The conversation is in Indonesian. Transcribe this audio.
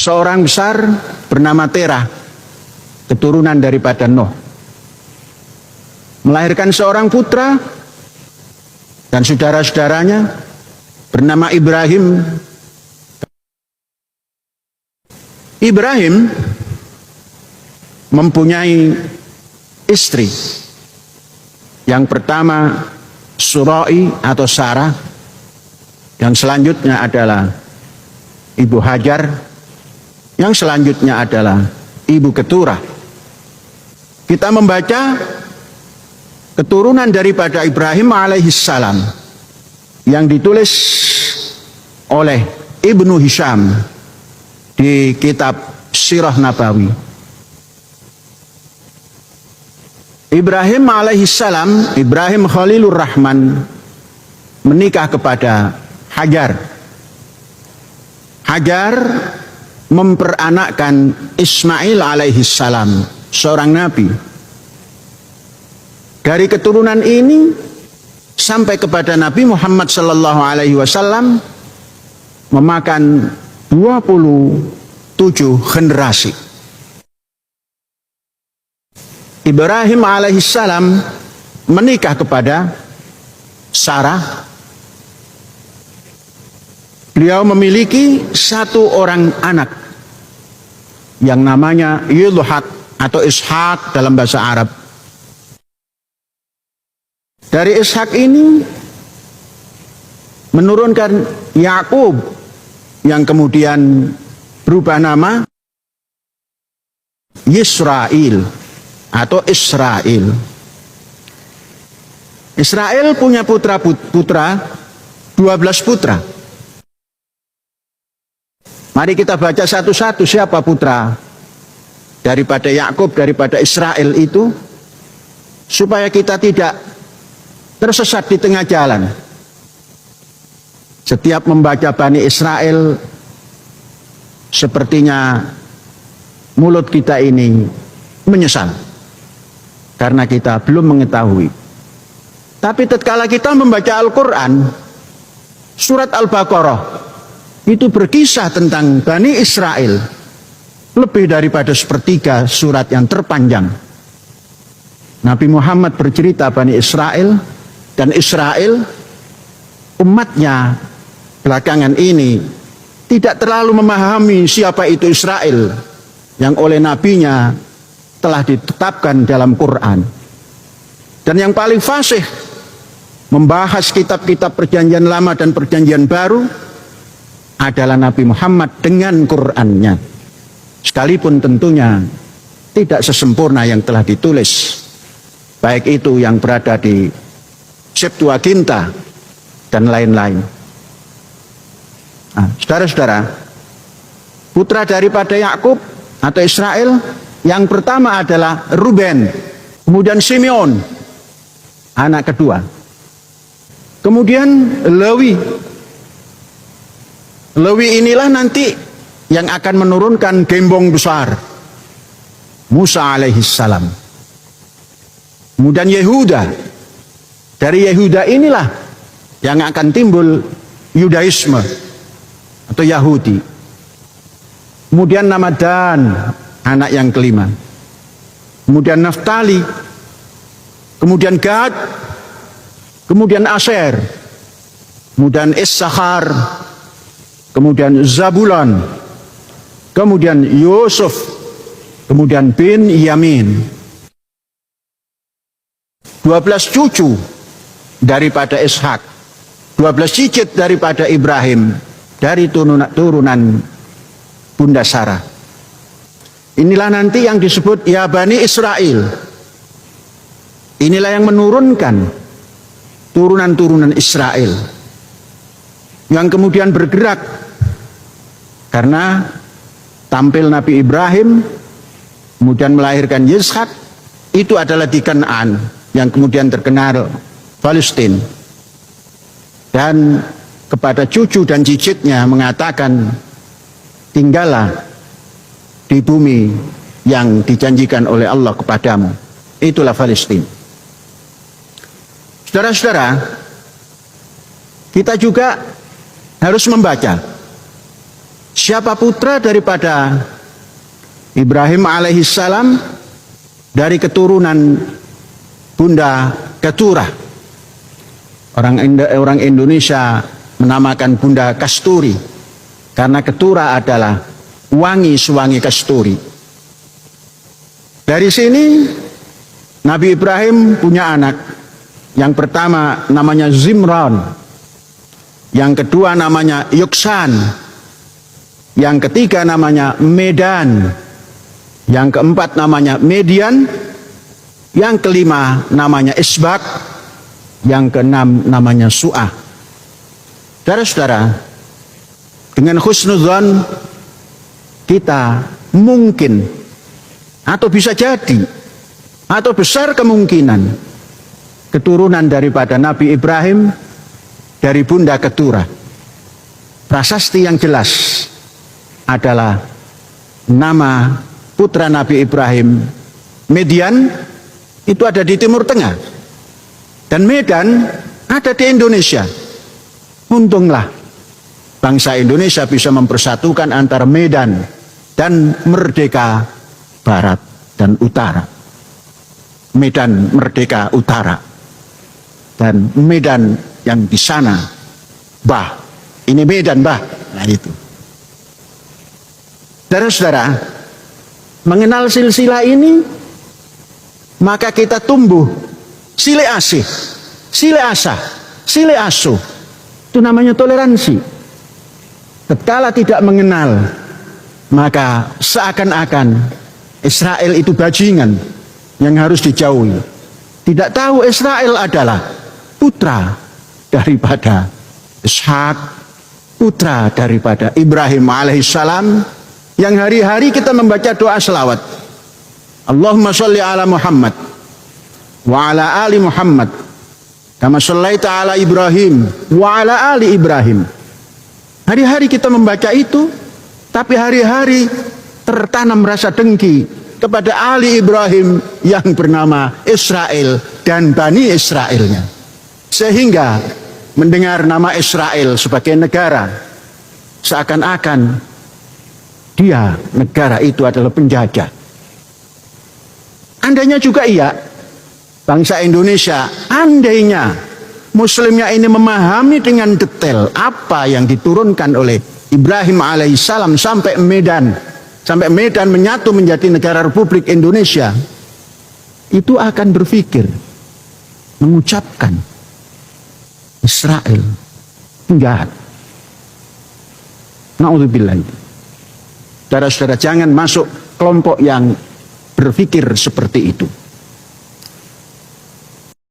seorang besar bernama Terah, keturunan daripada Nuh, melahirkan seorang putra dan saudara-saudaranya bernama Ibrahim. Ibrahim mempunyai istri. Yang pertama Surai atau Sarah, yang selanjutnya adalah Ibu Hajar, yang selanjutnya adalah Ibu Keturah. Kita membaca keturunan daripada Ibrahim alaihissalam yang ditulis oleh Ibnu Hisham di kitab Sirah Nabawi. Ibrahim alaihissalam, Ibrahim Khalilur Rahman, menikah kepada Hajar. Hajar memperanakkan Ismail alaihissalam, seorang nabi. Dari keturunan ini sampai kepada Nabi Muhammad sallallahu alaihi wasallam memakan 27 generasi. Ibrahim alaihissalam menikah kepada Sarah. Beliau memiliki satu orang anak yang namanya Yulhaq atau Ishaq dalam bahasa Arab. Dari Ishak ini menurunkan Yakub yang kemudian berubah nama Yisrail atau Israel. Israel punya putra-putra 12 putra. Mari kita baca satu-satu siapa putra daripada Yakub, daripada Israel itu, supaya kita tidak tersesat di tengah jalan. Setiap membaca Bani Israel, sepertinya mulut kita ini menyesal karena kita belum mengetahui. Tapi tatkala kita membaca Al-Quran, surat Al-Baqarah itu berkisah tentang Bani Israel lebih daripada sepertiga surat yang terpanjang. Nabi Muhammad bercerita Bani Israel, dan Israel umatnya belakangan ini tidak terlalu memahami siapa itu Israel yang oleh nabinya telah ditetapkan dalam Quran. Dan yang paling fasih membahas kitab-kitab perjanjian lama dan perjanjian baru adalah Nabi Muhammad dengan Qurannya, sekalipun tentunya tidak sesempurna yang telah ditulis, baik itu yang berada di Septuaginta dan lain-lain. Nah, saudara-saudara, putra daripada Yakub atau Israel yang pertama adalah Ruben, kemudian Simeon, anak kedua, kemudian Lewi. Lewi inilah nanti yang akan menurunkan gembong besar Musa alaihissalam. Kemudian Yehuda. Dari Yehuda inilah yang akan timbul Yudaisme atau Yahudi. Kemudian nama Dan, anak yang kelima. Kemudian Naftali. Kemudian Gad. Kemudian Asher. Kemudian Issachar. Kemudian Zabulon, kemudian Yusuf, kemudian bin Yamin. 12 cucu daripada Ishak, 12 cicit daripada Ibrahim, dari turunan Bunda Sarah. Inilah nanti yang disebut ya Bani Israel. Inilah yang menurunkan turunan-turunan Israel, yang kemudian bergerak karena tampil Nabi Ibrahim, kemudian melahirkan Ishak, itu adalah di Kanaan, yang kemudian terkenal Palestina. Dan kepada cucu dan cicitnya mengatakan, tinggallah di bumi yang dijanjikan oleh Allah kepadamu, itulah Palestina. Saudara-saudara, kita juga harus membaca Siapa putra daripada Ibrahim alaihissalam? Dari keturunan Bunda Keturah. Orang Indonesia menamakan Bunda Kasturi, karena Keturah adalah wangi sewangi kasturi. Dari sini Nabi Ibrahim punya anak. Yang pertama namanya Zimran, yang kedua namanya Yuksan, yang ketiga namanya Medan, yang keempat namanya Median, yang kelima namanya Isbak, yang keenam namanya Su'ah. Saudara-saudara, dengan husnudzon kita mungkin atau bisa jadi atau besar kemungkinan keturunan daripada Nabi Ibrahim dari Bunda Keturah. Prasasti yang jelas adalah nama putra Nabi Ibrahim Median, itu ada di Timur Tengah, dan Medan ada di Indonesia. Untunglah bangsa Indonesia bisa mempersatukan antara Medan dan Merdeka Barat dan Utara. Medan Merdeka Utara dan Medan yang di sana, bah, ini Medan bah, nah itu. Saudara-saudara, mengenal silsilah ini, maka kita tumbuh sile asih, sile asah, sile asuh. Itu namanya toleransi. Tatkala tidak mengenal, maka seakan-akan Israel itu bajingan yang harus dijauhi. Tidak tahu Israel adalah putra daripada Ishak, putra daripada Ibrahim alaihissalam, yang hari-hari kita membaca doa selawat. Allahumma sholli ala Muhammad wa ala ali Muhammad kama shallaita ala Ibrahim wa ala ali Ibrahim. Hari-hari kita membaca itu, tapi hari-hari tertanam rasa dengki kepada Ali Ibrahim yang bernama Israel dan Bani Israelnya. Sehingga mendengar nama Israel sebagai negara, seakan-akan dia, negara itu adalah penjajah. Andainya juga iya, bangsa Indonesia, andainya Muslimnya ini memahami dengan detail apa yang diturunkan oleh Ibrahim alaihissalam sampai Medan menyatu menjadi negara Republik Indonesia, itu akan berpikir, mengucapkan Israel penjahat. Na'udzubillah. Saudara-saudara, jangan masuk kelompok yang berpikir seperti itu.